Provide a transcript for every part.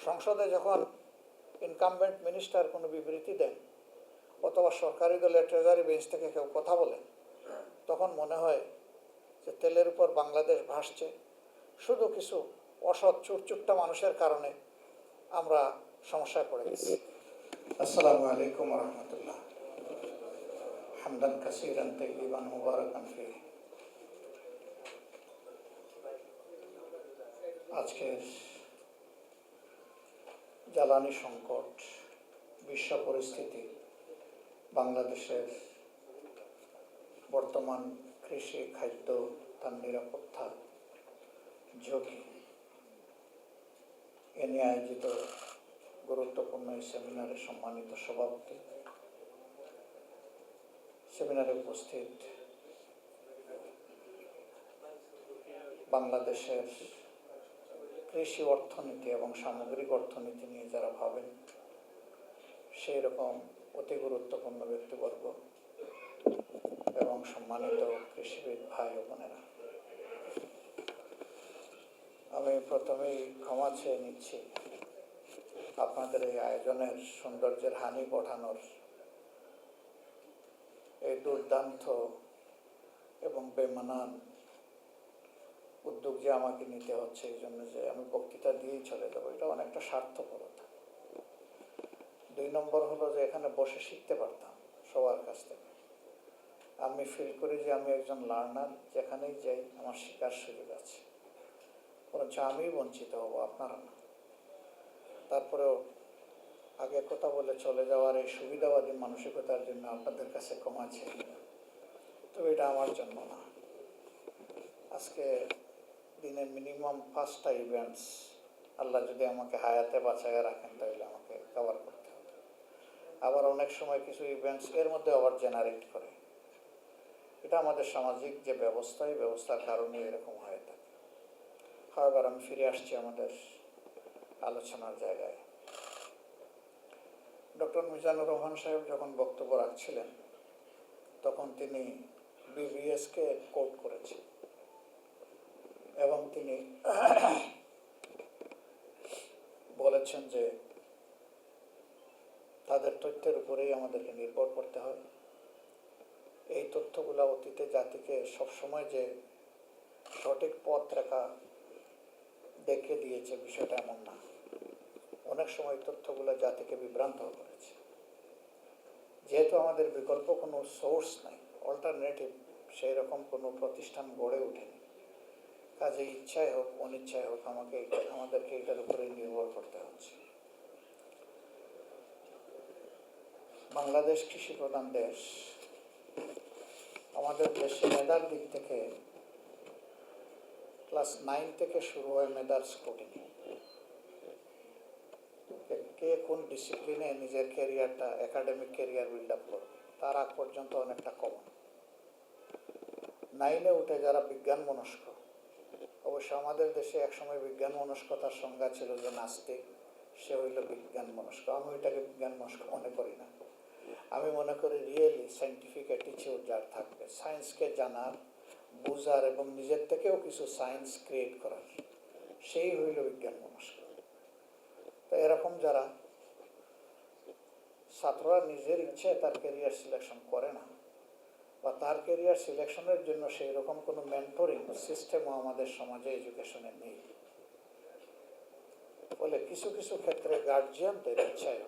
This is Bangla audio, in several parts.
সংসদে যখন ইনকামবেন্ট মিনিস্টার কোনো বিবৃতি দেন অথবা সরকারি দলের ট্রেজারি বেঞ্চ থেকে কেউ কথা বলেন, তখন মনে হয় যে তেলের উপর বাংলাদেশ ভাসছে। শুধু কিছু অসৎ চুরচুট্টা মানুষের কারণে আমরা সমস্যায় পড়ে গেছি। আসসালামু আলাইকুম ওয়া রাহমাতুল্লাহ। হামদান কাসীরান তাইয়িবান মুবারাকান ফীহ। আজকের জ্বালানি সংকট, বিশ্ব পরিস্থিতি, বাংলাদেশের বর্তমান কৃষি, খাদ্য, তার নিরাপত্তা ঝুঁকি, এ নিয়ে আয়োজিত গুরুত্বপূর্ণ এই সেমিনারে সম্মানিত সভাপতি, সেমিনারে উপস্থিত বাংলাদেশের কৃষি অর্থনীতি এবং সামগ্রিক অর্থনীতি নিয়ে যারা ভাবেন সেই রকম অতি গুরুত্বপূর্ণ ব্যক্তিবর্গ এবং সম্মানিত কৃষিবিদ ভাই ও বোনেরা, আমি প্রথমেই ক্ষমা চেয়ে নিচ্ছি আপনাদের এই আয়োজনের সৌন্দর্যের হানি ঘটানোর এই দুর্দান্ত এবং বেমানান উদ্যোগ যে আমাকে নিতে হচ্ছে, এই জন্য যে আমি বক্তৃতা দিয়েই চলে যাবো, এটা অনেকটা স্বার্থপরতা। 2 নম্বর হলো যে এখানে বসে শিখতে পারতাম সবার কাছ থেকে। আমি ফিল করি যে আমি একজন লার্নার, যেখানেই যাই আমার শেখার সুযোগ আছে, বরঞ্চ আমি বঞ্চিত হব, আপনারা না। তারপরেও আগে কথা বলে চলে যাওয়ার এই সুবিধাবাদী মানসিকতার জন্য আপনাদের কাছে ক্ষমা চেয়ে, তবে এটা আমার জন্য না। আজকে দিনের মিনিমাম 5টা ইভেন্টস আল্লাহ যদি আমাকে হায়াতে বাঁচায় রাখেন তাহলে আমাকে কভার করতে হবে। আবার অনেক সময় কিছু ইভেন্টস এর মধ্যে আবার জেনারেট করে। এটা আমাদের সামাজিক যে ব্যবস্থা, এই ব্যবস্থার কারণে এরকম হয়ে থাকে। আবার আমি ফিরে আসছি আমাদের আলোচনার জায়গায়। ডক্টর মিজানুর রহমান সাহেব যখন বক্তব্য রাখছিলেন তখন তিনি বিবিএসকে কোট করেছেন এবং তিনি বলেছেন যে তাদের তথ্যের উপরেই আমাদেরকে নির্ভর করতে হয়। এই তথ্যগুলো অতীতে জাতিকে সবসময় যে সঠিক পথ রেখা দেখে দিয়েছে বিষয়টা এমন না। অনেক সময় তথ্যগুলো জাতিকে বিভ্রান্ত করেছে। যেহেতু আমাদের বিকল্প কোনো সোর্স নাই, অল্টারনেটিভ সেই রকম কোনো প্রতিষ্ঠান গড়ে ওঠেনি, কাজে ইচ্ছায় হোক অনিচ্ছায় হোক আমাদেরকে এটার উপরে নির্ভর করতে হচ্ছে। বাংলাদেশ কৃষি প্রধান দেশ। আমাদের দেশে মেধার দিক থেকে ক্লাস 9 থেকে শুরু হয় মেধার স্ক্রুটিনি। কে কোন ডিসিপ্লিনে নিজের ক্যারিয়ারটা, একাডেমিক ক্যারিয়ার বিল্ড আপ করবে, তার আগ পর্যন্ত অনেকটা কমন। 9-এ উঠে যারা বিজ্ঞান মনস্ক, অবশ্য আমাদের দেশে একসময় বিজ্ঞান মনস্কতার সংজ্ঞা ছিল যে নাস্তিক, সে হইল বিজ্ঞান মনস্ক। আমি ওইটাকে বিজ্ঞান মনস্ক মনে করি না। আমি মনে করি রিয়েলি সায়েন্টিফিক অ্যাটিচিউড যার থাকবে, সায়েন্সকে জানার, বোঝার এবং নিজের থেকেও কিছু সায়েন্স ক্রিয়েট করার, সেই হইল বিজ্ঞান মনস্ক। তো এরকম যারা ছাত্ররা নিজের ইচ্ছায় তার ক্যারিয়ার সিলেকশন করে না, বা তার ক্যারিয়ার সিলেকশনের জন্য সেই রকম কোনো মেন্টরিং সিস্টেমও আমাদের সমাজে এডুকেশনে নেই। ফলে কিছু কিছু ক্ষেত্রে গার্জিয়ানদের ইচ্ছায়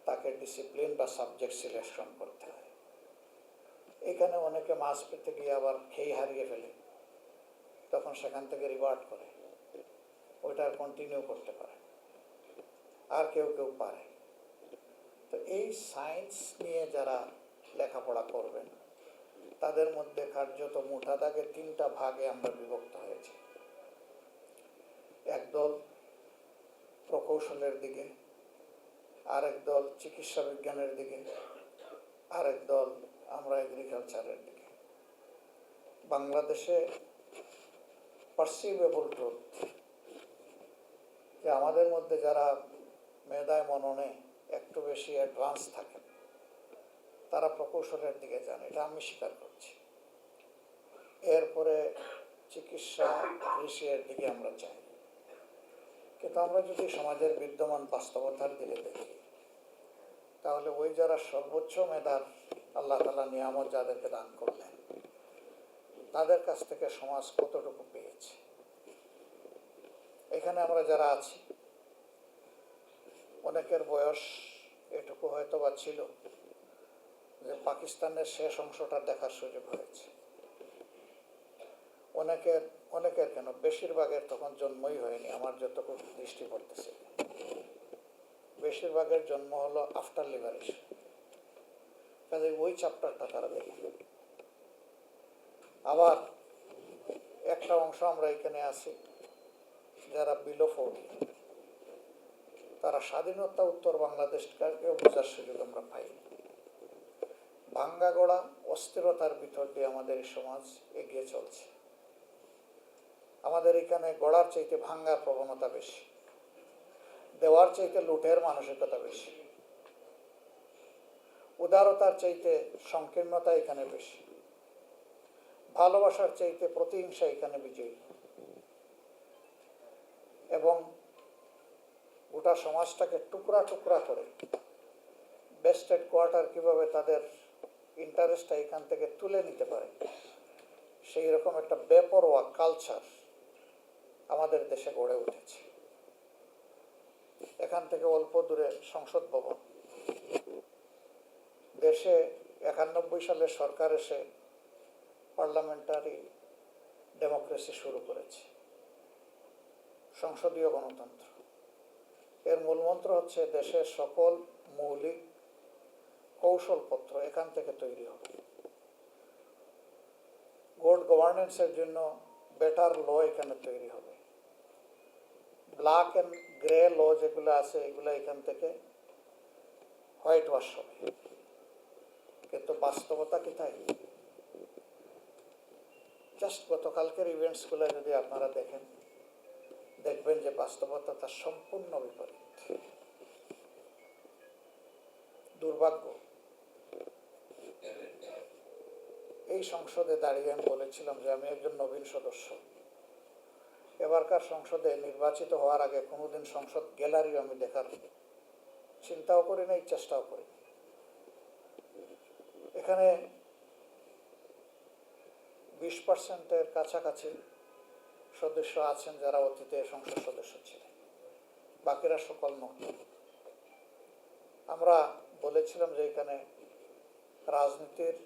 তাকে ডিসিপ্লিন বা সাবজেক্ট সিলেকশন করতে হয়। এখানে অনেকে মাস পেতে গিয়ে আবার খেয়ে হারিয়ে ফেলে, তখন সেখান থেকে রিভার্ট করে, ওইটা কন্টিনিউ করতে পারে। আর কেউ কেউ পারে। তো এই সায়েন্স নিয়ে যারা লেখাপড়া করবেন তাদের মধ্যে কার্যত মোটা দাগে 3টা ভাগে আমরা বিভক্ত হয়েছি। একদল প্রকৌশলের দিকে, আরেক দল চিকিৎসা বিজ্ঞানের দিকে, আরেক দল আমরা এগ্রিকালচারের দিকে। বাংলাদেশে পারসিভেবল ট্রুথ যে আমাদের মধ্যে যারা মেধায় মননে একটু বেশি অ্যাডভান্স থাকেন তারা প্রকৌশলের দিকে যান, এটা আমি স্বীকার করছি। এরপরে চিকিৎসা, কৃষির দিকে আমরা চাই। কিন্তু আমরা যদি সমাজের বিদ্যমান বাস্তবতার দিকে দেখি, তাহলে ওই যারা সর্বোচ্চ মেধার আল্লাহ তাআলা নিয়ামত যাদেরকে দান করলেন, তাদের কাছ থেকে সমাজ কতটুকু পেয়েছে। এখানে আমরা যারা আছি, অনেকের বয়স এটুকু হয়তো বা ছিল যে পাকিস্তানের শেষ অংশটা দেখার সুযোগ হয়েছে। অনেকের কেন বেশিরভাগের তখন জন্মই হয়নি, আমার যতটুকু দৃষ্টি পড়তেছে। বেশিরভাগের জন্ম হলো আফটার লিবারেশন, কাজে ওই চ্যাপ্টারটা তারা দেখে। আবার একটা অংশ আমরা এখানে আছি যারা বিলো 40, তারা স্বাধীনতা উত্তর বাংলাদেশকেও বোঝার সুযোগ আমরা পাই। ভাঙ্গা গড়া অস্থিরতার ভিতর দিয়ে আমাদের এই সমাজ এগিয়ে চলছে। আমাদের এখানে গড়ার চাইতে ভাঙ্গার প্রবণতা বেশি, দেওয়ার চাইতে লুটের মানসিকতা বেশি, উদারতার চাইতে সংকীর্ণতা এখানে বেশি, ভালোবাসার চাইতে প্রতিহিংসা এখানে বিজয়ী। এবং গোটা সমাজটাকে টুকরা টুকরা করে বেস্টেড কোয়ার্টার কিভাবে তাদের ইন্টারেস্টটা এখান থেকে তুলে নিতে পারে, সেই রকম একটা বেপরোয়া কালচার আমাদের দেশে গড়ে উঠেছে। এখান থেকে অল্প দূরে সংসদ ভবন, দেশে 91 সালে সরকার এসে পার্লামেন্টারি ডেমোক্রেসি শুরু করেছে, সংসদীয় গণতন্ত্র। এর মূলমন্ত্র হচ্ছে দেশের সকল মৌলিক কৌশলপত্র এখান থেকে তৈরি হবে। গুড গভর্নেন্সের জন্য বেটার ল এখানে তৈরি হবে। ব্ল্যাক অ্যান্ড গ্রে ল যেগুলো আছে এগুলো এখান থেকে হোয়াইট ওয়াশ হবে। কিন্তু বাস্তবতা কি তাই? জাস্ট গতকালকের ইভেন্টসগুলো যদি আপনারা দেখেন, দেখবেন যে বাস্তবতা তার সম্পূর্ণ বিপরীত। দুর্ভাগ্য, এই সংসদে দাঁড়িয়ে আমি বলেছিলাম যে আমি একজন নবীন সদস্য। এবারকার সংসদে নির্বাচিত হওয়ার আগে কোনোদিন সংসদ গ্যালারিও আমি দেখার চিন্তাও করি নাই, চেষ্টাও করি। এখানে 20%-এর কাছাকাছি সদস্য আছেন যারা অতীতে সংসদ সদস্য ছিলেন, বাকিরা সকল নতুন। আমরা বলেছিলাম যে এখানে রাজনীতির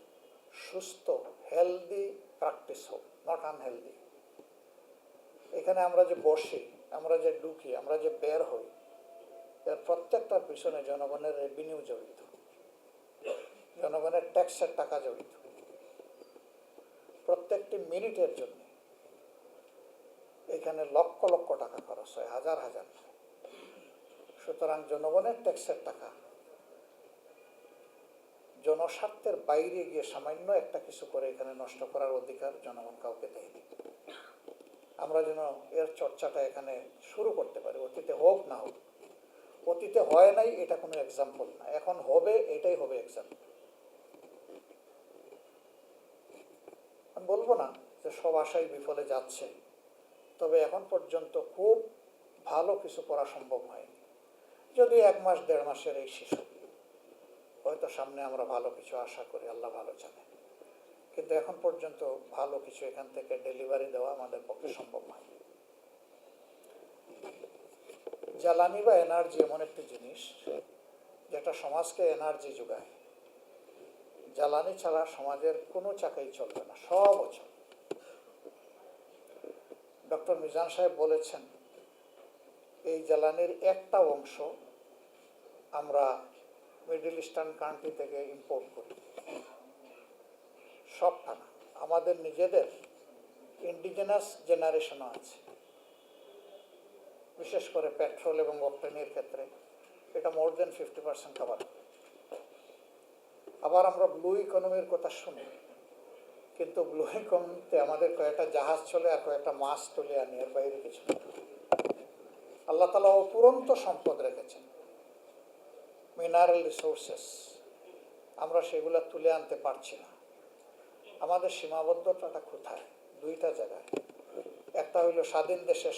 সুস্থ হেলদি প্র্যাকটিস হোক, নট আনহেলদি। এখানে আমরা যে বসি, আমরা যে ঢুকি, আমরা যে বের হই, এর প্রত্যেকটার পিছনে জনগণের রেভিনিউ জড়িত, জনগণের ট্যাক্সের টাকা জড়িত। প্রত্যেকটি মিনিটের জন্য এখানে লক্ষ লক্ষ টাকা খরচ হয়, হাজার হাজার। সুতরাং জনগণের ট্যাক্সের টাকা জনস্বার্থের বাইরে গিয়ে সামান্য একটা কিছু করে এখানে নষ্ট করার অধিকার জনগণ কাউকে দেয়নি। আমরা যেন এর চর্চাটা এখানে শুরু করতে পারি, অতীতে হোক না হোক। অতীতে হয় নাই এটা কোনো এক্সাম্পল না, এখন হবে, এটাই হবে এক্সাম্পল। আমি বলবো না যে সব আশাই বিফলে যাচ্ছে, তবে এখন পর্যন্ত খুব ভালো কিছু করা সম্ভব হয়নি। যদি 1 মাস 1.5 মাসের এই শিশু, হয়তো সামনে আমরা ভালো কিছু আশা করি, আল্লাহ ভালো জানে। কিন্তু এখন পর্যন্ত ভালো কিছু এখান থেকে ডেলিভারি দেওয়া আমাদের পক্ষে সম্ভব হয়। জ্বালানি বা এনার্জি এমন একটি জিনিস যেটা সমাজকে এনার্জি যোগায়। জ্বালানি ছাড়া সমাজের কোনো চাকাই চলবে না, সব অচল। ডক্টর মিজান সাহেব বলেছেন এই জ্বালানির একটা অংশ আমরা মিডল ইস্টার্ন কান্ট্রি থেকে ইম্পোর্ট করি, সবটা না। আমাদের নিজেদের ইন্ডিজেনাস জেনারেশনও আছে, বিশেষ করে পেট্রোল এবং অক্টেনের ক্ষেত্রে এটা মোর দেন 50% কভার। আবার আমরা ব্লু ইকোনমির কথা শুনি, কিন্তু ব্লু ইকোনমিতে আমাদের কয়েকটা জাহাজ চলে আর কয়েকটা মাছ তুলে আনি, এর বাইরে কিছু না। আল্লাহ তাআলা অপুরন্ত সম্পদ রেখেছেন, মিনারেল রিসোর্সেস, আমরা সেগুলো তুলে আনতে পারছি না। আমাদের সীমাবদ্ধতাটা কোথায়? 2টা জায়গায়। একটা হইল স্বাধীন দেশের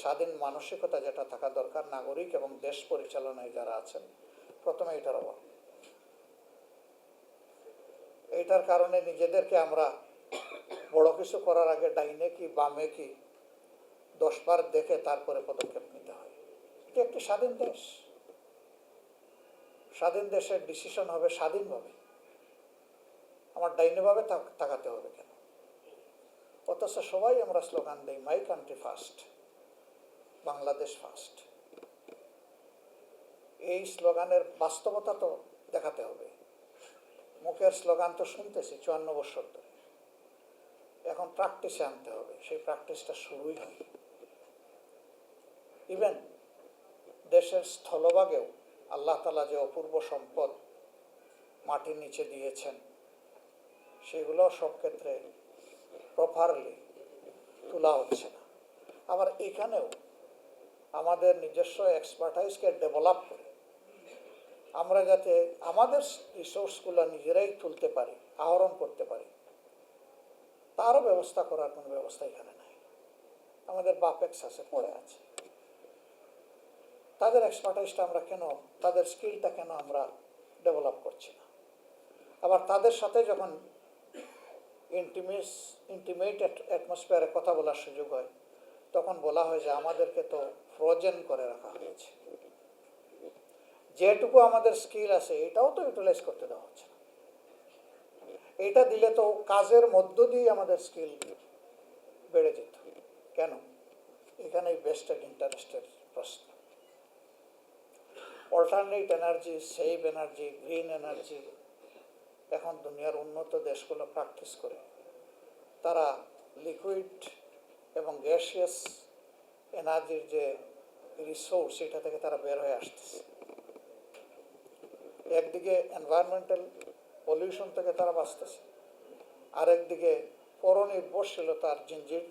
স্বাধীন মানসিকতা যেটা থাকা দরকার, নাগরিক এবং দেশ পরিচালনায় যারা আছেন, প্রথমে এটার অভাব। এইটার কারণে নিজেদেরকে আমরা বড় কিছু করার আগে ডাইনে কি বামে কি 10 বার দেখে তারপরে পদক্ষেপ নিতে হয়। এটি একটি স্বাধীন দেশ, স্বাধীন দেশের ডিসিশন হবে স্বাধীনভাবে, আমার ডাইনেভাবে তাকাতে হবে কেন? অথচ সবাই আমরা স্লোগান দিই my country first, Bangladesh first. এই স্লোগানের বাস্তবতা তো দেখাতে হবে। মুখের স্লোগান তো শুনতেছি 54 বছর ধরে, এখন প্র্যাকটিসে আনতে হবে। সেই প্র্যাকটিসটা শুরুই হয়। ইভেন দেশের স্থলভাগেও আল্লাহ তাআলা যে অপূর্ব সম্পদ মাটির নিচে দিয়েছেন, সেগুলো সব ক্ষেত্রে প্রপারলি তোলা হচ্ছে না। আবার এখানেও আমাদের নিজস্ব এক্সপার্টাইজকে ডেভেলপ করে আমরা যাতে আমাদের রিসোর্সগুলো নিজেরাই তুলতে পারি, আহরণ করতে পারি, তারও ব্যবস্থা করার কোনো ব্যবস্থা এখানে নাই। আমাদের বাপেক্স আছে, পড়ে আছে। তাদের এক্সপার্টাইজটা আমরা কেন, তাদের স্কিলটা কেন আমরা ডেভেলপ করছি না? আবার তাদের সাথে যখন ইন্টিমেট অ্যাটমসফিয়ারে কথা বলার সুযোগ হয়, তখন বলা হয় যে আমাদেরকে তো ফ্রোজেন করে রাখা হয়েছে, যেটুকু আমাদের স্কিল আছে এটাও তো ইউটিলাইজ করতে দেওয়া হচ্ছে না। এটা দিলে তো কাজের মধ্য দিয়ে আমাদের স্কিল বেড়ে যেত। কেন? এখানেই বেস্টেড ইন্টারেস্টের প্রশ্ন। Alternate energy, save energy, green energy এখন দুনিয়ার উন্নত দেশগুলো প্র্যাকটিস করে। তারা লিকুইড এবং গ্যাসিয়াস এনার্জির যে রিসোর্স, এটা থেকে তারা বের হয়ে আসতেছে। একদিকে এনভায়রনমেন্টাল পলিউশন থেকে তারা বাঁচতেছে, আরেকদিকে পরনির্ভরশীলতার জিঞ্জির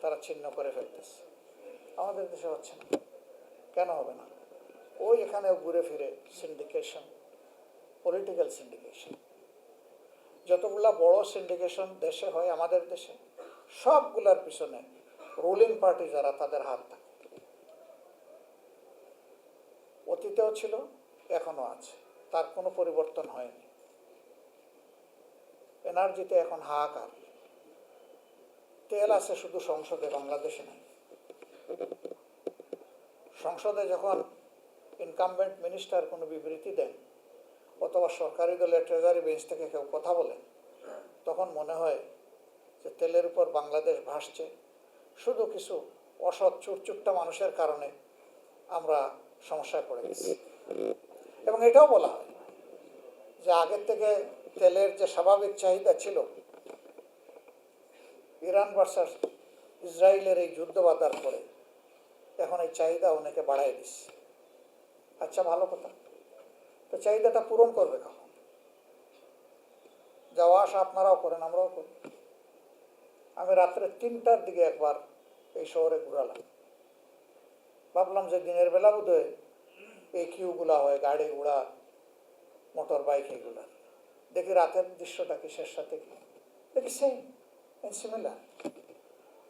তারা ছিন্ন করে ফেলতেছে। আমাদের দেশে হচ্ছে না। কেন হবে না? ওই এখানেও ঘুরে ফিরে সিন্ডিকেশন, পলিটিক্যাল সিন্ডিকেশন। যতগুলা বড় সিন্ডিকেশন দেশে হয় আমাদের দেশে, সবগুলার পিছনে রুলিং পার্টি যারা, তাদের হাত থাকে। অতীতেও ছিল, এখনো আছে, তার কোনো পরিবর্তন হয়নি। এনার্জিতে এখন হাহাকার। তেল আছে শুধু সংসদে, বাংলাদেশে নাই। সংসদে যখন ইনকামবেন্ট মিনিস্টার কোনো বিবৃতি দেন অথবা সরকারি দলের ট্রেজারি বেঞ্চ থেকে কেউ কথা বলেন, তখন মনে হয় যে তেলের উপর বাংলাদেশ ভাসছে, শুধু কিছু অসৎ চুরচুট্টা মানুষের কারণে আমরা সমস্যায় পড়ে গেছি। এবং এটাও বলা হয় যে আগের থেকে তেলের যে স্বাভাবিক চাহিদা ছিল, ইরান ভার্সাস ইসরায়েলের এই যুদ্ধ বাধার পরে এখন এই চাহিদা অনেকে বাড়াই দিচ্ছে। আচ্ছা, ভালো কথা, তো চাহিদাটা পূরণ করবে কখন? যাওয়া আসা আপনারাও করেন, আমরাও করি। আমি রাত্রে 3টার দিকে একবার এই শহরে ঘুরালাম। ভাবলাম যে দিনের বেলা বোধহয় এই কিউগুলা হয়, গাড়ি ঘোড়া, মোটর বাইক, এগুলা। দেখি রাতের দৃশ্যটা কিসের সাথে কি, দেখি সেম এন্ড সিমিলার।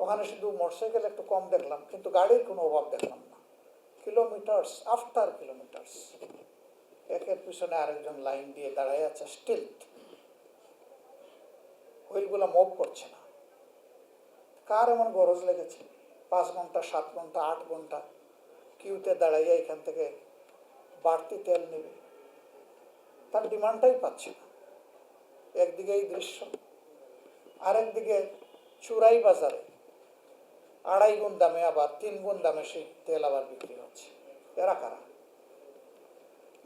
ওখানে শুধু মোটরসাইকেল একটু কম দেখলাম, কিন্তু গাড়ির কোনো অভাব দেখলাম না। কিলোমিটার্স আফটার কিলোমিটার্স একের পিছনে আরেকজন লাইন দিয়ে দাঁড়ায় আছে, স্টিল হুইলগুলো মুভ করছে না। কার এমন গরজ লেগেছে 5 ঘন্টা, 7 ঘন্টা, 8 ঘন্টা কিউতে দাঁড়াইয়া এখান থেকে বাড়তি তেল নেবে? তার ডিমান্ডটাই পাচ্ছে না। একদিকে এই দৃশ্য, আরেকদিকে চুরাই বাজারে 2.5 গুণ দামে, আবার 3 গুণ দামে সেই তেল আবার বিক্রি হচ্ছে। এরা কারা?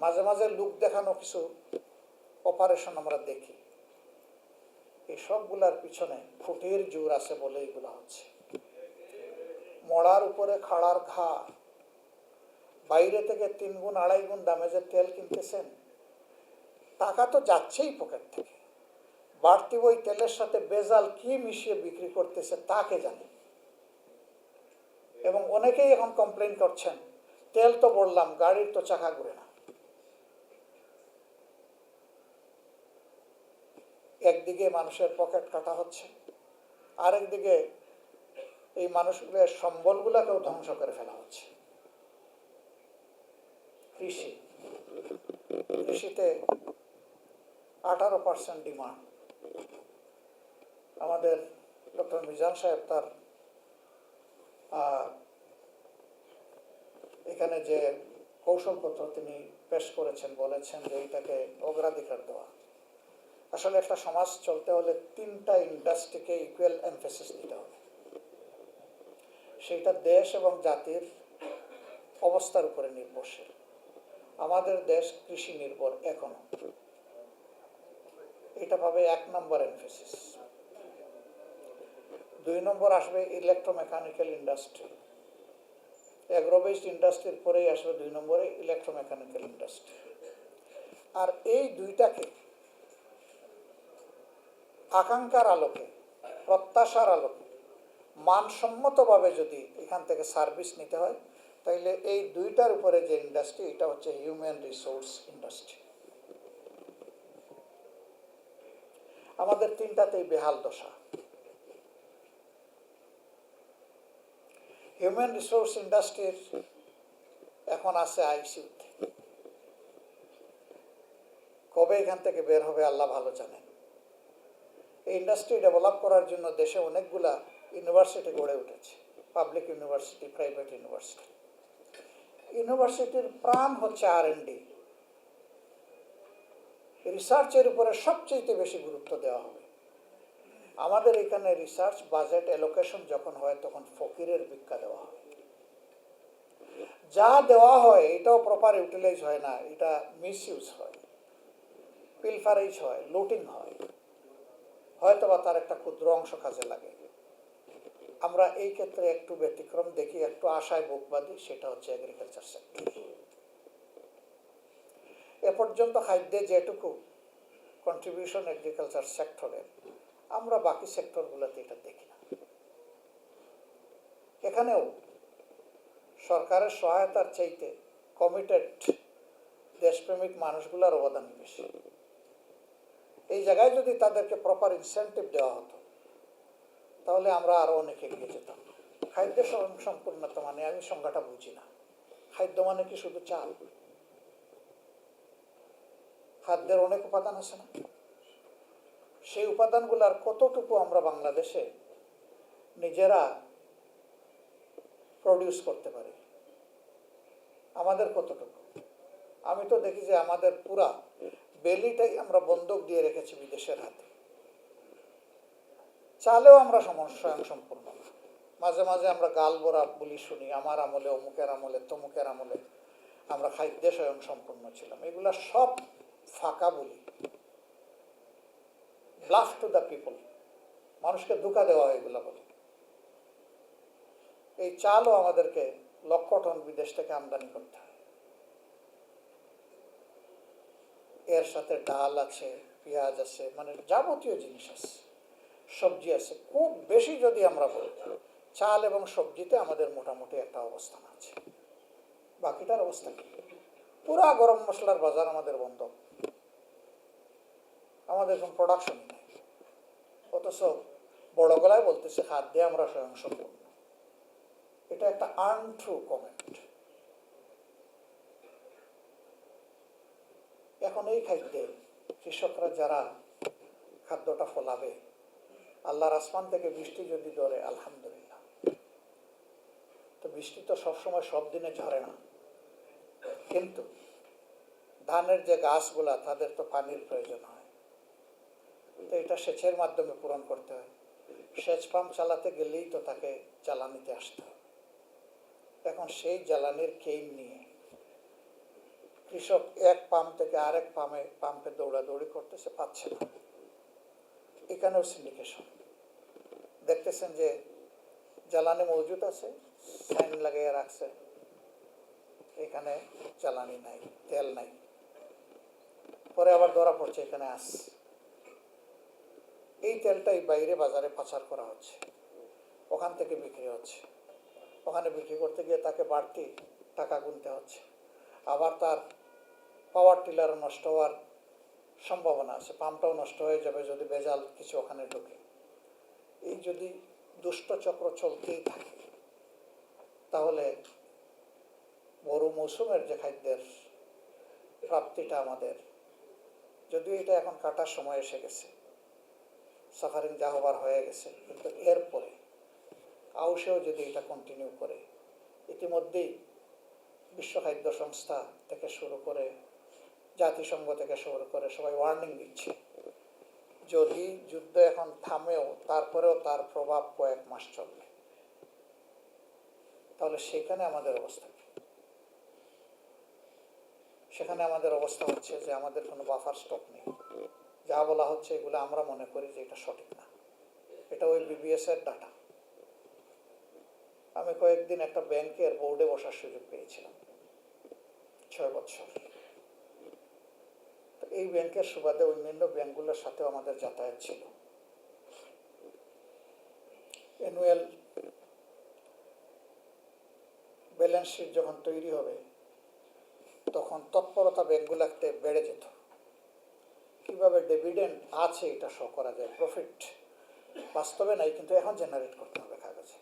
মাঝে মাঝে লুক দেখানো কিছু অপারেশন আমরা দেখি, এই সবগুলার পিছনে ফুটের জোর আছে বলে এগুলো হচ্ছে। মড়ার উপরে খাড়ার ঘা। বাইরে থেকে 3 গুণ 2.5 গুণ দামে যে তেল কিনতেছেন, টাকা তো যাচ্ছেই পকেট থেকে। বাড়তি ওই তেলের সাথে বেজাল কি মিশিয়ে বিক্রি করতেছে তাকে জানে। এবং অনেকেই এখন কমপ্লেন করছেন, তেল তো বললাম, গাড়ির তো চাকা ঘুরে না। একদিকে মানুষের পকেট কাটা হচ্ছে, আরেকদিকে এই মানুষগুলোর সম্বলগুলোকেও ধ্বংস করে ফেলা হচ্ছে। কৃষিতে 18% ডিমান্ড। আমাদের ডক্টর মিজান সাহেব তার এখানে যে কৌশলপত্র তিনি পেশ করেছেন, বলেছেন যে এটাকে অগ্রাধিকার দেওয়া। আসলে একটা সমাজ চলতে হলে 3টা ইন্ডাস্ট্রিকে ইকুয়াল এমফেসিস দিতে হবে। সেইটা দেশ এবং জাতির অবস্থার উপরে নির্ভরশীল। আমাদের দেশ কৃষি নির্ভর এখনো, এটা ভাবে 1 নম্বর এমফেসিস। 2 নম্বর আসবে ইলেকট্রোমেকানিক্যাল ইন্ডাস্ট্রি। এগ্রো বেসড ইন্ডাস্ট্রির পরেই আসবে 2 নম্বরে ইলেকট্রোমেকানিক্যাল ইন্ডাস্ট্রি। আর এই দুইটাকে আকাঙ্ক্ষার আলোকে, প্রত্যাশার আলোকে মানসম্মতভাবে যদি এখান থেকে সার্ভিস নিতে হয়, তাইলে এই দুইটার উপরে যে ইন্ডাস্ট্রি, এটা হচ্ছে হিউম্যান রিসোর্স ইন্ডাস্ট্রি। আমাদের 3টাতেই বেহাল দশা। হিউম্যান রিসোর্স ইন্ডাস্ট্রির এখন আছে আইসিইউতে। কবে এখান থেকে বের হবে আল্লাহ ভালো জানেন। এই ইন্ডাস্ট্রি ডেভেলপ করার জন্য দেশে অনেকগুলা ইউনিভার্সিটি গড়ে উঠেছে, পাবলিক ইউনিভার্সিটি, প্রাইভেট ইউনিভার্সিটি। ইউনিভার্সিটির প্রাণ হচ্ছে R&D। রিসার্চের উপরে সবচেয়ে বেশি গুরুত্ব দেওয়া হবে। আমাদের এখানে রিসার্চ বাজেট অ্যালোকেশন যখন হয়, তখন ফকিরের ভিক্ষা দেওয়া হয়। যা দেওয়া হয় এটাও প্রপার ইউটিলাইজ হয় না, এটা মিসইউজ হয়, পিলফারেজ হয়, লুটিং হয়, হয়তো বা তার একটা ক্ষুদ্র অংশ কাজে লাগে। আমরা এই ক্ষেত্রে একটু ব্যতিক্রম দেখি, একটু আশায় বুক বাঁধি, সেটা হচ্ছে এগ্রিকালচার সেক্টর। এ পর্যন্ত খাদ্যে যেটুকু কন্ট্রিবিউশন এগ্রিকালচার সেক্টরের, আমরা বাকি সেক্টরগুলোতে এটা দেখি না। এখানেও সরকারের সহায়তার চাইতে কমিটেড দেশপ্রেমিক মানুষগুলোর অবদান বেশি। এই জায়গায় যদি তাদেরকে প্রপার ইনসেন্টিভ দেওয়া হতো, তাহলে আমরা আরো অনেক এগিয়ে যেতাম। খাদ্য স্বয়ংসম্পূর্ণতা মানে আমি সংজ্ঞাটা বুঝি না। খাদ্য মানে কি শুধু চাল? খাদ্যের অনেক উপাদান আছে না? সেই উপাদানগুলোর কতটুকু আমরা বাংলাদেশে নিজেরা প্রডিউস করতে পারি? আমাদের কতটুকু? আমি তো দেখি যে আমাদের পুরা বেলিটাই আমরা বন্ধক দিয়ে রেখেছি বিদেশের হাতে। চালেও আমরা স্বয়ংসম্পূর্ণ না। মাঝে মাঝে আমরা গাল ভরা বলি শুনি, আমার আমলে, অমুকের আমলে, তমুকের আমলে আমরা খাদ্যে স্বয়ংসম্পূর্ণ ছিলাম। এগুলা সব ফাঁকা বলি, ব্লাফ টু দ্য পিপল। মানুষকে ধোঁকা দেওয়া হয় এগুলা বলে। এই চালও আমাদেরকে লক্ষ টন বিদেশ থেকে আমদানি করতে হয়। এর সাথে ডাল আছে, পেঁয়াজ আছে, মানে যাবতীয় জিনিস আছে, সবজি আছে। খুব বেশি যদি আমরা বলি, চাল এবং সবজিতে আমাদের মোটামুটি একটা অবস্থান আছে। বাকিটার অবস্থা কি? পুরা গরম মশলার বাজার আমাদের বন্ধ, আমাদের কোনো প্রোডাকশনই নেই। অথচ বড় গলায় বলতেছে খাদ্যে আমরা স্বয়ংসম্পূর্ণ। এটা একটা আনট্রু কমেন্ট। এখন এই খাদ্যে কৃষকরা যারা খাদ্যটা ফলাবে, আল্লাহর আসমান থেকে বৃষ্টি যদি ধরে আলহামদুলিল্লাহ। তো বৃষ্টি তো সবসময় সব দিনে ঝরে না, কিন্তু ধানের যে গাছগুলা, তাদের তো পানির প্রয়োজন হয়। তো এটা সেচের মাধ্যমে পূরণ করতে হয়। সেচ পাম্প চালাতে গেলেই তো তাকে জ্বালানিতে আসতে হয়। এখন সেই জ্বালানির কেইন নিয়ে কৃষক এক পাম্প থেকে আরেক পাম্পে দৌড়াদৌড়ি করতেছে, পাচ্ছে না। এখানেও সিন্ডিকেশন। দেখতেছেন যে জ্বালানি মজুদ আছে, সাইন লাগিয়ে রাখছে, এখানে জ্বালানি নাই, তেল নাই। পরে আবার ধরা পড়ছে এখানে আছে। এই তেলটাই বাইরে বাজারে পাচার করা হচ্ছে, ওখান থেকে বিক্রি হচ্ছে। ওখানে বিক্রি করতে গিয়ে তাকে বাড়তি টাকা গুনতে হচ্ছে। আবার তার পাওয়ার টিলার নষ্ট হওয়ার সম্ভাবনা আছে, পাম্পটাও নষ্ট হয়ে যাবে যদি ভেজাল কিছু ওখানে ঢোকে। এই যদি দুষ্টচক্র চলতেই থাকে, তাহলে মরু মৌসুমের যে খাদ্যের প্রাপ্তিটা আমাদের, যদিও এটা এখন কাটার সময় এসে গেছে, সাফারিং যা হবার হয়ে গেছে, কিন্তু এরপরে আউশেও যদি এটা কন্টিনিউ করে, ইতিমধ্যেই বিশ্ব খাদ্য সংস্থা থেকে শুরু করে জাতিসংঘ থেকে শুরু করে সবাই ওয়ার্নিং দিচ্ছে, যদি যুদ্ধ এখন থামেও তারপরেও তার প্রভাব কয়েক মাস চলবে, তাহলে সেখানে আমাদের অবস্থা কি? সেখানে আমাদের অবস্থা হচ্ছে যে আমাদের কোনো বাফার স্টক নেই। যা বলা হচ্ছে এগুলো আমরা মনে করি যে এটা সঠিক না, এটা ওই বিবিএস এর ডাটা। আমি কয়েকদিন একটা ব্যাংকের বোর্ডে বসার সুযোগ পেয়েছিলাম, 6 বছর। এই ব্যাংকের সুবাদে অন্যান্য ব্যাংকগুলোর সাথেও আমাদের যাতায়াত ছিল। অ্যানুয়াল ব্যালেন্স শিট যখন তৈরি হবে তখন তৎপরতা ব্যাংকগুলোতে বেড়ে যেত, কিভাবে ডিভিডেন্ড আছে এটা শো করা যায়, প্রফিট বাস্তবে নাই কিন্তু এখন জেনারেট করতে হবে কাগজে।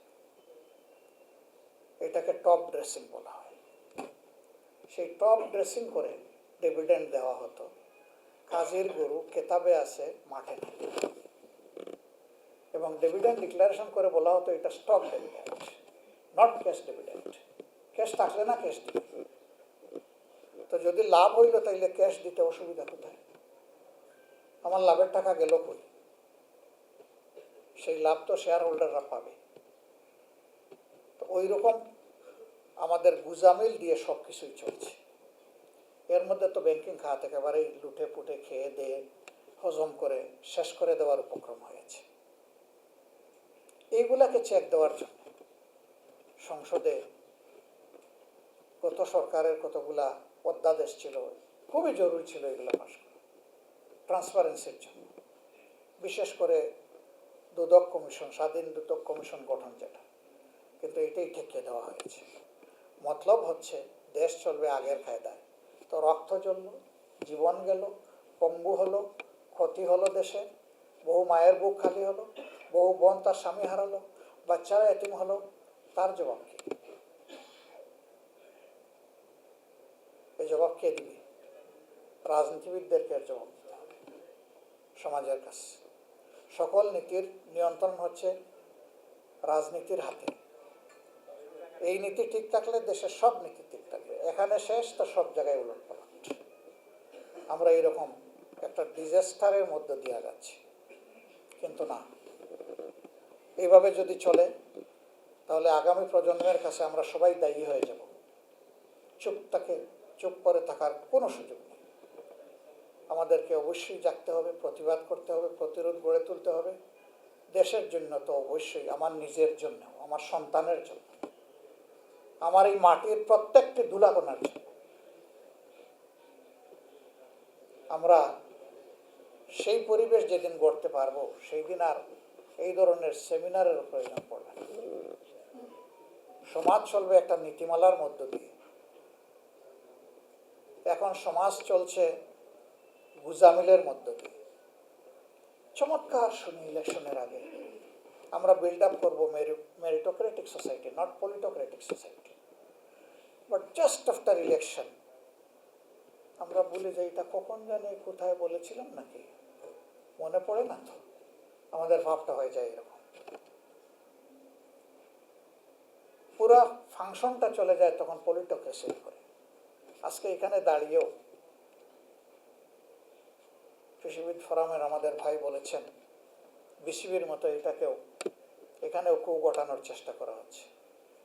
এটাকে টপ ড্রেসিং বলা হয়। সেই টপ ড্রেসিং করে ডিভিডেন্ড দেওয়া হতো। কাজের গরু কেতাবে আছে, মাঠে নেই। এবং ডিভিডেন্ড ডিক্লারেশন করে বলা হতো এটা stock dividend, not cash dividend. Cash থাকলে না ক্যাশ দিবে। তো যদি লাভ হইল তাইলে ক্যাশ দিতে অসুবিধা কোথায়? আমার লাভের টাকা গেল কই? সেই লাভ তো শেয়ার হোল্ডাররা পাবে। তো ওই রকম আমাদের গুজামিল দিয়ে সব কিছুই চলছে। এর মধ্যে তো ব্যাংকিং খাত একেবারেই লুটে পুটে খেয়ে দিয়ে হজম করে শেষ করে দেওয়ার উপক্রম হয়েছে। এইগুলাকে চেক দেওয়ার জন্য সংসদে গত সরকারের কতগুলা অধ্যাদেশ ছিল, খুবই জরুরি ছিল এগুলো পাস করা ট্রান্সপারেন্সির জন্য। বিশেষ করে দুদক কমিশন, স্বাধীন দুদক কমিশন গঠন, যেটা কিন্তু এটাই ঠেকিয়ে দেওয়া হয়েছে। মতলব হচ্ছে দেশ চলবে আগের কায়দায়। তো রক্ত জ্বলল, জীবন গেল, পঙ্গু হলো, ক্ষতি হলো দেশে, বহু মায়ের বুক খালি হলো, বহু বোন তার স্বামী হারালো, বাচ্চারা এতিম হলো। তার জবাব কি? এই জবাব কে দিবে? রাজনীতিবিদদেরকে জবাব দিতে হবে সমাজের কাছে। সকল নীতির নিয়ন্ত্রণ হচ্ছে রাজনীতির হাতে। এই নীতি ঠিক থাকলে দেশের সব নীতি ঠিক থাকবে। এখানে শেষ তো সব জায়গায় উলটপালট। আমরা এরকম একটা ডিজাস্টারের মধ্য দিয়ে যাচ্ছি। কিন্তু না, এইভাবে যদি চলে তাহলে আগামী প্রজন্মের কাছে আমরা সবাই দায়ী হয়ে যাব। চুপ করে থাকার কোনো সুযোগ নেই। আমাদেরকে অবশ্যই জাগতে হবে, প্রতিবাদ করতে হবে, প্রতিরোধ গড়ে তুলতে হবে। দেশের জন্য তো অবশ্যই, আমার নিজের জন্য, আমার সন্তানের জন্য, আমার এই মাটির প্রত্যেকটি ধুলাকণার জন্য। আমরা সেই পরিবেশ যেদিন গড়তে পারবো সেই দিন আর এই ধরনের সেমিনারের প্রয়োজন পড়বে না। সমাজ চলবে একটা নীতিমালার মধ্য দিয়ে। এখন সমাজ চলছে গুজামিলের মধ্য দিয়ে। চমৎকার শুনি ইলেকশনের আগে আমরা বিল্ড আপ করবো meritocratic society, not politocratic society. But just after election আমরা বলি যে এটা কখন জানি কোথায় বলেছিলাম নাকি, মনে পড়ে না তো। আমাদের ভাবটা হয়ে যায় এরকম, পুরা ফাংশনটা চলে যায় তখন পলিটোক্রেসির করে। আজকে এখানে দাঁড়িয়েও কৃষিবিদ ফোরামের আমাদের ভাই বলেছেন বিসিবির মতো এখানেও কু ঘটানোর চেষ্টা করা হচ্ছে।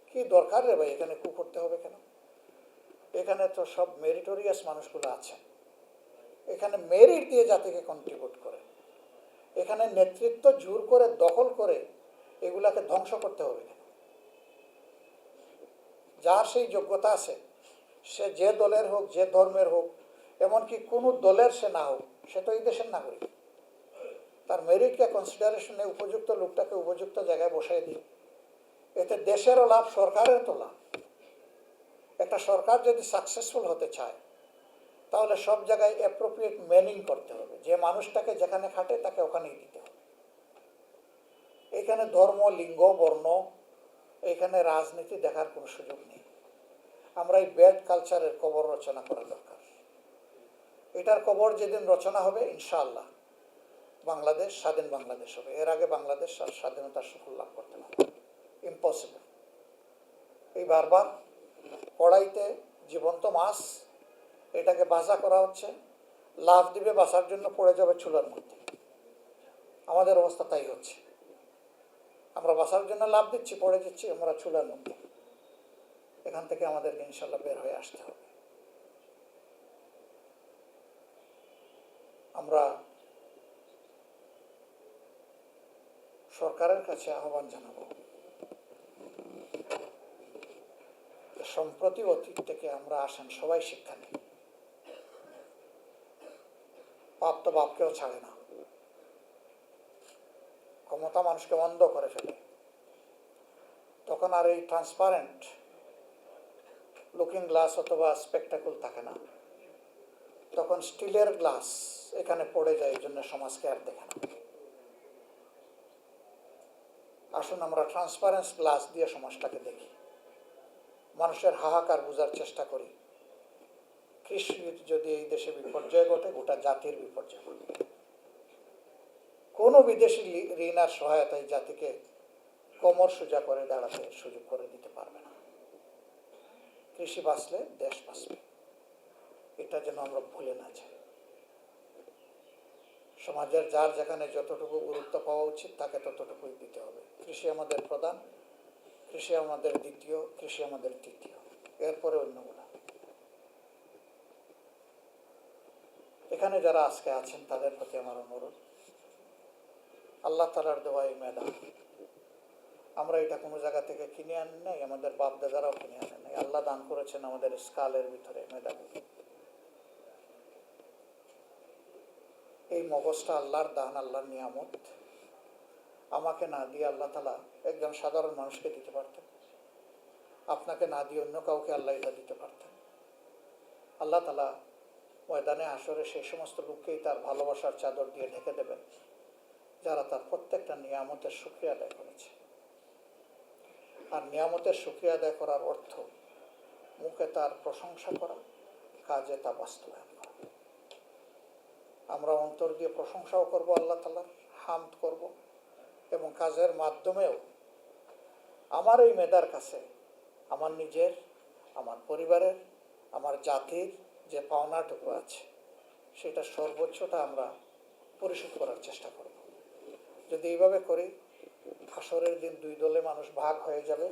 কি দরকার রে ভাই, এখানে কু করতে হবে কেন? এখানে তো সব মেরিটোরিয়াস মানুষগুলো আছেন, এখানে মেরিট দিয়ে জাতিকে কন্ট্রিবিউট করে। এখানে নেতৃত্ব জোর করে দখল করে এগুলাকে ধ্বংস করতে হবে কেন? যার সেই যোগ্যতা আছে, সে যে দলের হোক, যে ধর্মের হোক, এমনকি কোনো দলের সে না হোক, সে তো এই দেশের নাগরিক। তার মেরিটকে কনসিডারেশনে উপযুক্ত লোকটাকে উপযুক্ত জায়গায় বসাই দিই। এতে দেশেরও লাভ, সরকারের তো লাভ। একটা সরকার যদি সাকসেসফুল হতে চায় তাহলে সব জায়গায় অ্যাপ্রোপ্রিয়েট ম্যানিং করতে হবে। যে মানুষটাকে যেখানে খাটে তাকে ওখানেই দিতে হবে। এখানে ধর্ম, লিঙ্গ, বর্ণ, এখানে রাজনীতি দেখার কোনো সুযোগ নেই। আমরা এই ব্যাড কালচারের কবর রচনা করা দরকার। এটার কবর যেদিন রচনা হবে, ইনশাআল্লাহ বাংলাদেশ স্বাধীন বাংলাদেশ হবে। এর আগে বাংলাদেশ স্বাধীনতার সুফল লাভ করতে পারবে ইম্পসিবল। এই বারবার কড়াইতে জীবন্ত মাছ, এটাকে ভাজা করা হচ্ছে, লাফ দিবে বাঁচার জন্য, পড়ে যাবে চুলার মধ্যে। আমাদের অবস্থা তাই হচ্ছে। আমরা বাঁচার জন্য লাফ দিচ্ছি, পড়ে যাচ্ছি আমরা চুলার মধ্যে। এখান থেকে আমাদেরকে ইনশাল্লাহ বের হয়ে আসতে হবে। আমরা সরকারের কাছে আহ্বান জানাব, সম্প্রতি অতীত থেকে আমরা আসেন সবাই শিক্ষা নিই। পাপ তো বাপকেও ছাড়ে না। ক্ষমতা মানুষকে অন্ধ করে ফেলে। তখন আর এই ট্রান্সপারেন্ট লুকিং গ্লাস অথবা স্পেকটাকল থাকে না। তখন স্টিলের গ্লাস এখানে পড়ে যায়, এই জন্য সমাজকে আর দেখে না। আসুন আমরা ট্রান্সপারেন্স গ্লাস দিয়ে সমাজটাকে দেখি, মানুষের হাহাকার বোঝার চেষ্টা করি। কৃষির যদি এই দেশে বিপর্যয় ঘটে, গোটা জাতির বিপর্যয় ঘটে। কোনো বিদেশি ঋণ আর সহায়তায় জাতিকে কোমর সোজা করে দাঁড়াতে সুযোগ করে দিতে পারবে না। কৃষি বাঁচলে দেশ বাঁচবে, এটা যেন আমরা ভুলে না যাই। সমাজের যার যেখানে যতটুকু গুরুত্ব পাওয়া উচিত তাকে ততটুকুই দিতে হবে। কৃষি আমাদের প্রধান, কৃষি আমাদের দ্বিতীয়, কৃষি আমাদের তৃতীয়, এরপরে অন্যগুলা। এখানে যারা আজকে আছেন তাদের প্রতি আমার অনুরোধ, আল্লাহ তাআলার দেওয়া এই মেধা, আমরা এটা কোনো জায়গা থেকে কিনে আনি নাই, আমাদের বাপ দাদারাও কিনে আনে নাই। আল্লাহ দান করেছেন আমাদের স্কালের ভিতরে মেধাগুলি। এই মগজটা আল্লাহর দান, আল্লাহর নিয়ামত। আমাকে না দিয়ে আল্লাহ তাআলা একজন সাধারণ মানুষকে দিতে পারতেন, আপনাকে না দিয়ে অন্য কাউকে আল্লাহ এটা দিতে পারতেন। আল্লাহ তাআলা ময়দানে হাশরে সেই সমস্ত লোককেই তার ভালোবাসার চাদর দিয়ে ঢেকে দেবেন যারা তার প্রত্যেকটা নিয়ামতের শুকরিয়া আদায় করেছে। আর নিয়ামতের শুকরিয়া আদায় করার অর্থ মুখে তার প্রশংসা করা, কাজে তা বাস্তবায়ন করা। আমরা অন্তর দিয়ে প্রশংসাও করব আল্লাহ তাআলার, হামদ করব, এবং কাজের মাধ্যমেও আমার এই মেধার কাছে আমার নিজের, আমার পরিবারের, আমার জাতির যে পাওনাটুকু আছে সেটা সর্বোচ্চটা আমরা পরিশোধ করার চেষ্টা করব। যদি এইভাবে করি, হাসরের দিন দুই দলে মানুষ ভাগ হয়ে যাবে।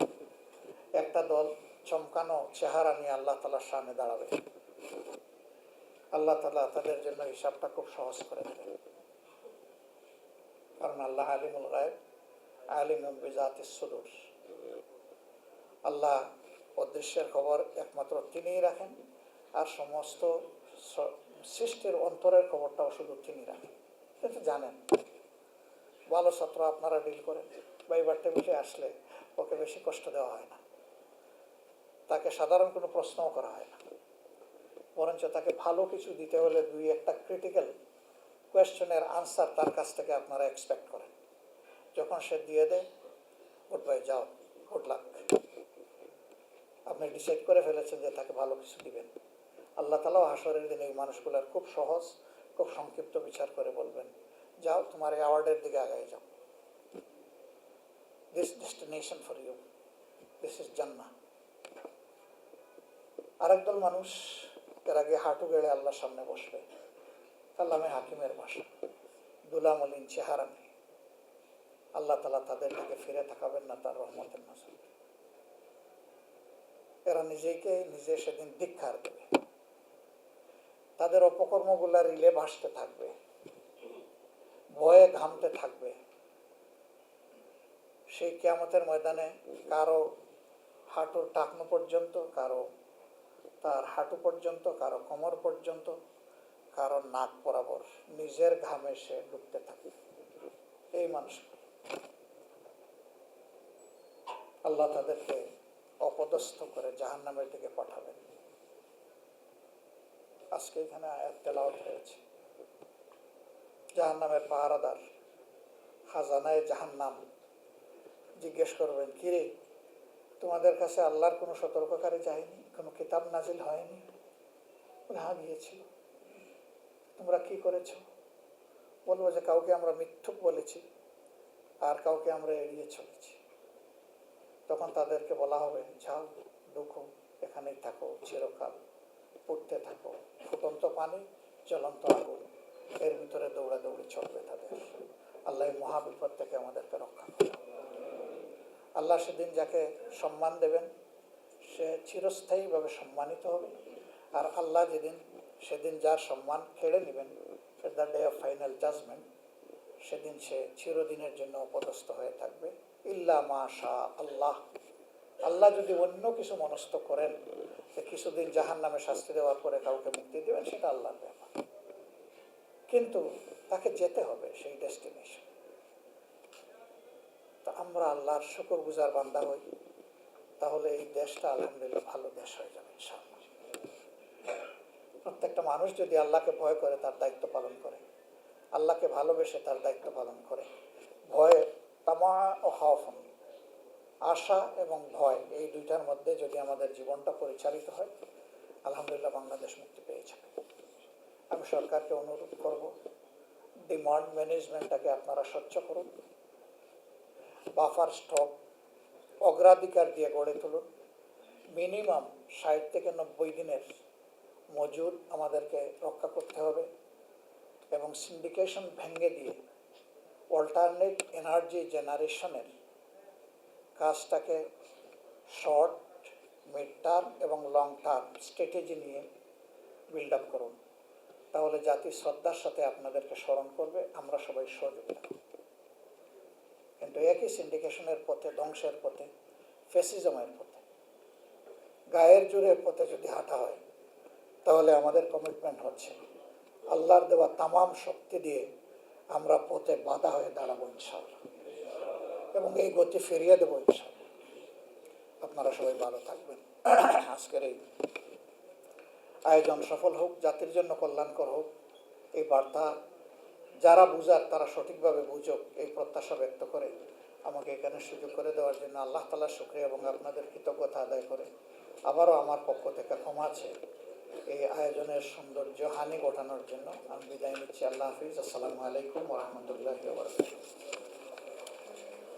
একটা দল চমকানো চেহারা নিয়ে আল্লাহ তাআলার সামনে দাঁড়াবে। আল্লাহ তাআলা তাদের জন্য হিসাবটা খুব সহজ করে দেবেন, কারণ আল্লাহ আলিমুল গায়ব আলিমুম বিজাতিস সুদূর। আল্লাহ অদৃশ্যের খবর একমাত্র তিনিই রাখেন, আর সমস্ত সৃষ্টির অন্তরের খবরটাও শুধু তিনি রাখেন। এটা জানেন। ভালো ছাত্র আপনারা ডিল করেন, ভাইবার টেবিলে আসলে ওকে বেশি কষ্ট দেওয়া হয় না, তাকে সাধারণ কোনো প্রশ্নও করা হয় না, বরঞ্চ তাকে ভালো কিছু দিতে হলে দুই একটা ক্রিটিক্যাল কোয়েশ্চেনের আনসার তার কাছ থেকে আপনারা এক্সপেক্ট করেন। যখন সে দিয়ে দেয়, গুড বাই, যাও, গুড লাক, আপনি ডিসাইড করে ফেলেছেন যে তাকে ভালো কিছু দিবেন। আল্লাহ তাআলাও হাসরের দিন এই মানুষগুলোর খুব সহজ, খুব সংক্ষিপ্ত বিচার করে বলবেন, যাও তোমার এই অ্যাওয়ার্ডের দিকে আগায় যাও, this destination for you, this is জান্নাহ। আরেক দল মানুষ এর আগে হাঁটু গেড়ে আল্লাহর সামনে বসবে, কালামে হাকিমের ভাষা, দুলামলিন চেহারা নেই। আল্লাহ তাআলা তাদেরকে ফিরে তাকাবেন না তার রহমতের নজর। এরা নিজে সেদিন ধিক্কার দেবে, তাদের অপকর্মগুলা রিলে ভাসতে থাকবে, ভয়ে ঘামতে থাকবে। সেই কিয়ামতের ময়দানে কারো হাঁটুর টাকনো পর্যন্ত, কারো তার হাঁটু পর্যন্ত, কারো কোমর পর্যন্ত, কারো নাক বরাবর নিজের ঘামে সে ডুবতে থাকে। এই মানুষ আল্লাহ তাদেরকে অপদস্থ করে জাহান্নামের দিকে পাঠাবেন। আজকে এখানে আয়াত তেলাওয়াত হয়েছে, জাহান্নামের পাহারাদার খাজানায়ে জাহান্নাম জিজ্ঞেস করবেন, কিরে তোমাদের কাছে আল্লাহর কোনো সতর্ককারী যায়নি, কোনো কিতাব নাজিল হয়নি? হ্যাঁ গিয়েছিল। তোমরা কি করেছো? বলবো যে কাউকে আমরা মিথ্যুক বলেছি আর কাউকে আমরা এড়িয়ে চলেছি। তখন তাদেরকে বলা হবে, যাও ঢুকো, এখানেই থাকো চিরকাল, পড়তে থাকো, ফুটন্ত পানি জ্বলন্ত আগুন, এর ভিতরে দৌড়াদৌড়ি চলবে তাদের। আল্লাহ মহাবিপদ থেকে আমাদেরকে রক্ষা করে। আল্লাহ সেদিন যাকে সম্মান দেবেন সে চিরস্থায়ীভাবে সম্মানিত হবে, আর আল্লাহ সেদিন যার সম্মান কেড়ে নেবেন, the day of final judgement, সেদিন সে চিরদিনের জন্য অপদস্থ হয়ে থাকবে। ইল্লা মা শা আল্লাহ, আল্লাহ যদি অন্য কিছু মনস্থ করেন যে কিছুদিন জাহান্নামে শাস্তি দেওয়ার পরে কাউকে মুক্তি দেবেন, সেটা আল্লাহর ব্যাপার, কিন্তু তাকে যেতে হবে সেই ডেস্টিনেশন। তা আমরা আল্লাহর শুকরগুজার বান্দা হই, তাহলে এই দেশটা আলহামদুলিল্লাহ ভালো দেশ হয়ে যাবে ইনশাআল্লাহ। প্রত্যেকটা মানুষ যদি আল্লাহকে ভয় করে, তার দায়িত্ব পালন করে, আল্লাহকে ভালোবেসে তার দায়িত্ব পালন করে, ভয় তামা ও খাওয়াফন, আশা এবং ভয়, এই দুইটার মধ্যে যদি আমাদের জীবনটা পরিচালিত হয়, আলহামদুলিল্লাহ বাংলাদেশ মুক্তি পেয়ে যাবে। আমি সরকারকে অনুরোধ করব, ডিমান্ড ম্যানেজমেন্টটাকে আপনারা স্বচ্ছ করুন, বাফার স্টক অগ্রাধিকার দিয়ে গড়ে তুলুন, মিনিমাম 60 থেকে 90 দিনের মজুদ আমাদেরকে রক্ষা করতে হবে, এবং সিন্ডিকেশন ভেঙে দিয়ে অল্টারনেট এনার্জি জেনারেশনের কাজটাকে শর্ট, মিড টার্ম এবং লং টার্ম স্ট্র্যাটেজি নিয়ে বিল্ড আপ করুন। তাহলে জাতি শ্রদ্ধার সাথে আপনাদেরকে স্মরণ করবে, আমরা সবাই সহযোগিতা করব। কিন্তু একই সিন্ডিকেশনের পথে, ধ্বংসের পথে, ফ্যাসিজমের পথে, গায়ের জোরের পথে যদি হাঁটা হয়, তাহলে আমাদের কমিটমেন্ট হচ্ছে আল্লাহর দেওয়া তামাম শক্তি দিয়ে আমরা পথে বাধা হয়ে দাঁড়াবো ইনশাআল্লাহ, এবং এই গতি ফিরিয়ে দেবো ইনশাআল্লাহ। আপনারা সবাই ভালো থাকবেন। আজকের এই আয়োজন সফল হোক, জাতির জন্য কল্যাণকর হোক, এই বার্তা যারা বুঝার তারা সঠিকভাবে বুঝুক, এই প্রত্যাশা ব্যক্ত করে আমাকে এখানে সুযোগ করে দেওয়ার জন্য আল্লাহ তাআলার শুকরিয়া এবং আপনাদের কৃতজ্ঞতা আদায় করে আবারও আমার পক্ষ থেকে ক্ষমা চেয়ে এই আয়োজনের সৌন্দর্য হানি ঘটানোর জন্য আমি বিদায় নিচ্ছি। আল্লাহ হাফিজ। আসসালামু আলাইকুম ওয়া রাহমাতুল্লাহি ওয়া বারাকাতুহু।